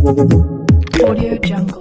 Audio Jungle.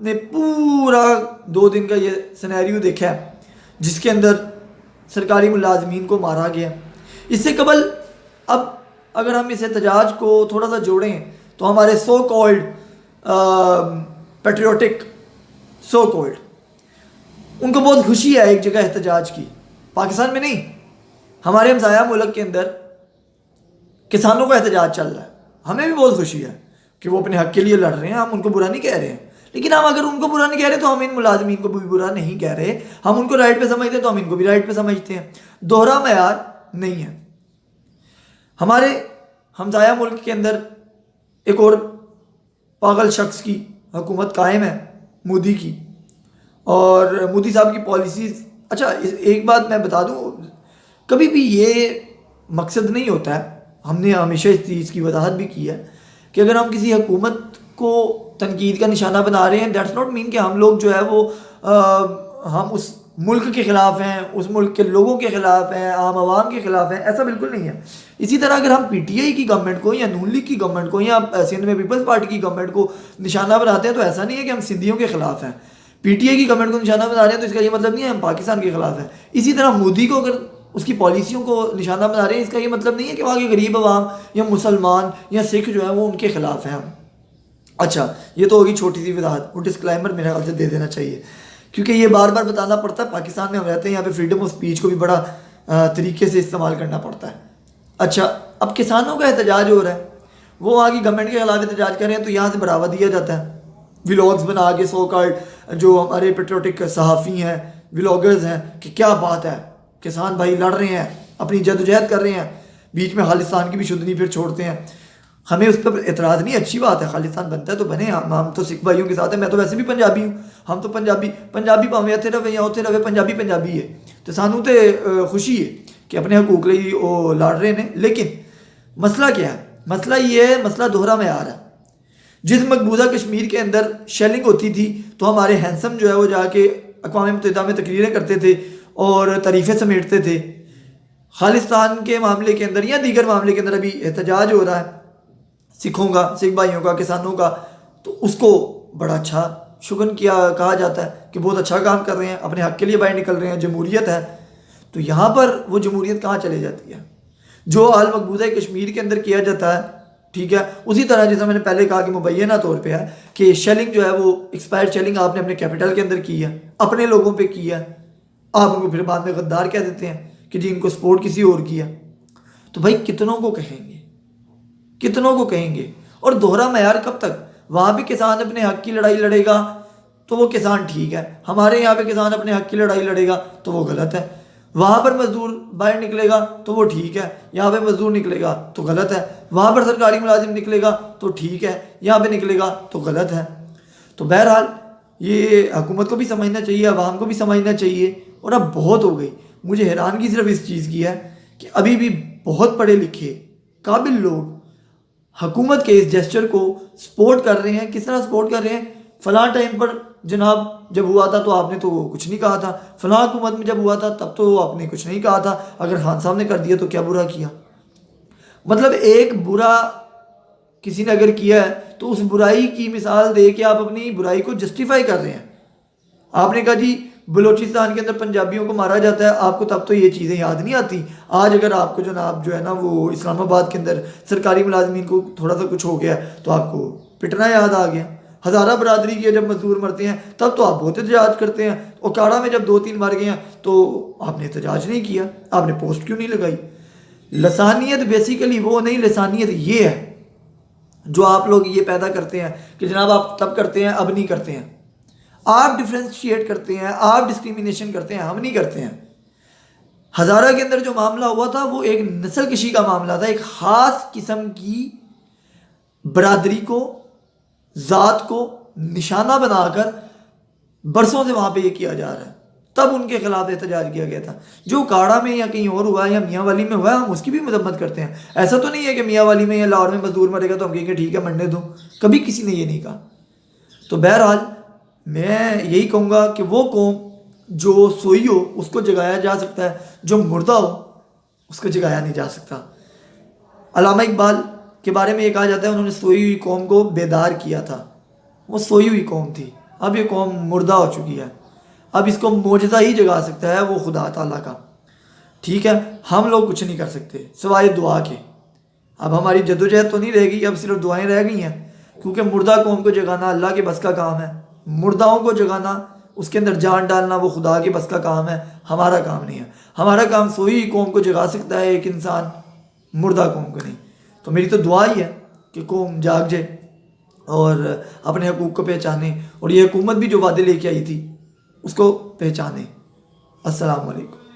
نے پورا 2 دن کا یہ سینیریو دیکھا ہے جس کے اندر سرکاری ملازمین کو مارا گیا. اس سے قبل اب اگر ہم اس احتجاج کو تھوڑا سا جوڑیں تو ہمارے so called patriotic so called in کو بہت خوشی ہے ایک جگہ احتجاج کی. پاکستان میں نہیں، ہمارے ہمسایہ ملک کے اندر کسانوں کا احتجاج چل رہا ہے. ہمیں بھی بہت خوشی ہے کہ وہ اپنے حق کے لیے لڑ رہے ہیں، ہم ان کو برا نہیں کہہ رہے ہیں. لیکن ہم اگر ان کو برا نہیں کہہ رہے تو ہم ان ملازمین کو بھی برا نہیں کہہ رہے. ہم ان کو رائٹ پہ سمجھتے ہیں تو ہم ان کو بھی رائٹ پہ سمجھتے ہیں. دوہرا معیار نہیں ہے. ہمارے ہمسایہ ملک کے اندر ایک اور پاگل شخص کی حکومت قائم ہے، مودی کی، اور مودی صاحب کی پالیسیز. اچھا ایک بات میں بتا دوں، کبھی بھی یہ مقصد نہیں ہوتا ہے، ہم نے ہمیشہ اس چیز کی وضاحت بھی کی ہے کہ اگر ہم کسی حکومت کو تنقید کا نشانہ بنا رہے ہیں دیٹس ناٹ مین کہ ہم لوگ جو ہے وہ ہم اس ملک کے خلاف ہیں، اس ملک کے لوگوں کے خلاف ہیں، عام عوام کے خلاف ہیں. ایسا بالکل نہیں ہے. اسی طرح اگر ہم پی ٹی آئی کی گورنمنٹ کو یا نون لیگ کی گورنمنٹ کو یا سندھ میں پیپلز پارٹی کی گورنمنٹ کو نشانہ بناتے ہیں تو ایسا نہیں ہے کہ ہم سندھیوں کے خلاف ہیں. پی ٹی آئی کی گورنمنٹ کو نشانہ بنا رہے ہیں تو اس کا یہ مطلب نہیں ہے ہم پاکستان کے خلاف ہیں. اسی طرح مودی کو اگر اس کی پالیسیوں کو نشانہ بنا رہے ہیں اس کا یہ مطلب نہیں ہے کہ وہاں کے غریب عوام یا مسلمان یا سکھ جو ہیں وہ ان کے خلاف ہیں ہم. اچھا یہ تو ہوگی چھوٹی سی وضاحت. وہ ڈسکلائمر میرے خیال سے دے دینا چاہیے کیونکہ یہ بار بار بتانا پڑتا ہے. پاکستان میں ہم رہتے ہیں، یہاں پہ فریڈم آف اسپیچ کو بھی بڑا طریقے سے استعمال کرنا پڑتا ہے. اچھا اب کسانوں کا احتجاج ہو رہا ہے، وہ وہاں کی گورنمنٹ کے خلاف احتجاج کر رہے ہیں تو یہاں سے بڑھاوا دیا جاتا ہے. ولاگز بنا کے سو کالڈ جو ہمارے پیٹریوٹک صحافی ہیں، ولاگرز ہیں، کہ کیا بات ہے کسان بھائی لڑ رہے ہیں، اپنی جدوجہد کر رہے ہیں، بیچ میں خالصتان کی بھی شدنی پھر چھوڑتے ہیں. ہمیں اس پر اعتراض نہیں، اچھی بات ہے، خالصتان بنتا ہے تو بنے. ہم تو سکھ بھائیوں کے ساتھ ہیں، میں تو ویسے بھی پنجابی ہوں. ہم تو پنجابی پاویں اتنے رہے یا اتنے رہے، پنجابی ہے. تو سانوں تے خوشی ہے کہ اپنے حقوق لئی وہ لڑ رہے ہیں. لیکن مسئلہ کیا ہے؟ مسئلہ یہ ہے، مسئلہ دوہرا معیار ہے. جس مقبوضہ کشمیر کے اندر شیلنگ ہوتی تھی تو ہمارے ہینسم جو ہے وہ جا کے اقوام متحدہ میں تقریریں کرتے تھے اور تعریفیں سمیٹتے تھے. خالصتان کے معاملے کے اندر یا دیگر معاملے کے اندر ابھی احتجاج ہو رہا ہے سکھوں کا، سکھ بھائیوں کا، کسانوں کا، تو اس کو بڑا اچھا شگن کہا جاتا ہے کہ بہت اچھا کام کر رہے ہیں، اپنے حق کے لیے باہر نکل رہے ہیں، جمہوریت ہے. تو یہاں پر وہ جمہوریت کہاں چلے جاتی ہے؟ جو حال مقبوضہ کشمیر کے اندر کیا جاتا ہے، ٹھیک ہے، اسی طرح جیسا میں نے پہلے کہا کہ مبینہ طور پہ ہے کہ شیلنگ جو ہے وہ ایکسپائر شیلنگ آپ نے اپنے کیپٹل کے اندر کی ہے، اپنے لوگوں پہ کی ہے. آپ ان کو پھر بعد میں غدار کہہ دیتے ہیں کہ جی ان کو سپورٹ کسی اور کی ہے. تو بھائی کتنوں کو کہیں گے، کتنوں کو کہیں گے؟ اور دوہرا معیار کب تک؟ وہاں بھی کسان اپنے حق کی لڑائی لڑے گا تو وہ کسان ٹھیک ہے، ہمارے یہاں پہ کسان اپنے حق کی لڑائی لڑے گا تو وہ غلط ہے. وہاں پر مزدور باہر نکلے گا تو وہ ٹھیک ہے، یہاں پہ مزدور نکلے گا تو غلط ہے. وہاں پر سرکاری ملازم نکلے گا تو ٹھیک ہے، یہاں پہ نکلے گا تو غلط ہے. تو بہرحال یہ حکومت کو بھی سمجھنا چاہیے، عوام کو بھی سمجھنا چاہیے. اور اب بہت ہو گئی. مجھے حیرانگی صرف اس چیز کی ہے کہ ابھی بھی بہت پڑھے لکھے قابل لوگ حکومت کے اس جیسچر کو سپورٹ کر رہے ہیں. کس طرح سپورٹ کر رہے ہیں؟ فلاں ٹائم پر جناب جب ہوا تھا تو آپ نے تو کچھ نہیں کہا تھا، فلاں حکومت میں جب ہوا تھا تب تو آپ نے کچھ نہیں کہا تھا، اگر خان صاحب نے کر دیا تو کیا برا کیا. مطلب ایک برا کسی نے اگر کیا ہے تو اس برائی کی مثال دے کے آپ اپنی برائی کو جسٹیفائی کر رہے ہیں. آپ نے کہا جی بلوچستان کے اندر پنجابیوں کو مارا جاتا ہے، آپ کو تب تو یہ چیزیں یاد نہیں آتی. آج اگر آپ کو جناب جو ہے نا وہ اسلام آباد کے اندر سرکاری ملازمین کو تھوڑا سا کچھ ہو گیا تو آپ کو پٹنا یاد آ گیا. ہزارہ برادری کے جب مزدور مرتے ہیں تب تو آپ بہت احتجاج کرتے ہیں. اوکاڑا میں جب 2-3 مر گئے ہیں تو آپ نے احتجاج نہیں کیا، آپ نے پوسٹ کیوں نہیں لگائی؟ لسانیت بیسیکلی وہ نہیں، لسانیت یہ ہے جو آپ لوگ یہ پیدا کرتے ہیں کہ جناب آپ تب کرتے ہیں اب نہیں کرتے ہیں. آپ ڈفرینشیٹ کرتے ہیں، آپ ڈسکریمنیشن کرتے ہیں، ہم نہیں کرتے ہیں. ہزارہ کے اندر جو معاملہ ہوا تھا وہ ایک نسل کشی کا معاملہ تھا. ایک خاص قسم کی برادری کو، ذات کو نشانہ بنا کر برسوں سے وہاں پہ یہ کیا جا رہا ہے، تب ان کے خلاف احتجاج کیا گیا تھا. جو کاڑا میں یا کہیں اور ہوا یا میاں والی میں ہوا ہے ہم اس کی بھی مذمت کرتے ہیں. ایسا تو نہیں ہے کہ میاں والی میں یا لاہور میں مزدور مرے گا تو ہم کہیں گے ٹھیک ہے مرنے دو، کبھی کسی نے یہ نہیں کہا. تو بہرحال میں یہی کہوں گا کہ وہ قوم جو سوئی ہو اس کو جگایا جا سکتا ہے، جو مردہ ہو اس کو جگایا نہیں جا سکتا. علامہ اقبال کے بارے میں یہ کہا جاتا ہے انہوں نے سوئی ہوئی قوم کو بیدار کیا تھا. وہ سوئی ہوئی قوم تھی، اب یہ قوم مردہ ہو چکی ہے، اب اس کو معجزہ ہی جگا سکتا ہے وہ خدا تعالیٰ کا، ٹھیک ہے؟ ہم لوگ کچھ نہیں کر سکتے سوائے دعا کے۔ اب ہماری جدوجہد تو نہیں رہ گئی، اب صرف دعائیں رہ گئی ہیں، کیونکہ مردہ قوم کو جگانا اللہ کے بس کا کام ہے، مرداؤں کو جگانا، اس کے اندر جان ڈالنا وہ خدا کے بس کا کام ہے، ہمارا کام نہیں ہے۔ ہمارا کام سوئی قوم کو جگا سکتا ہے ایک انسان، مردہ قوم کو نہیں۔ تو میری تو دعا ہی ہے کہ قوم جاگ جائے اور اپنے حقوق کو پہچانے، اور یہ حکومت بھی جو وعدے لے کے آئی تھی اس کو پہچانے۔ السلام علیکم۔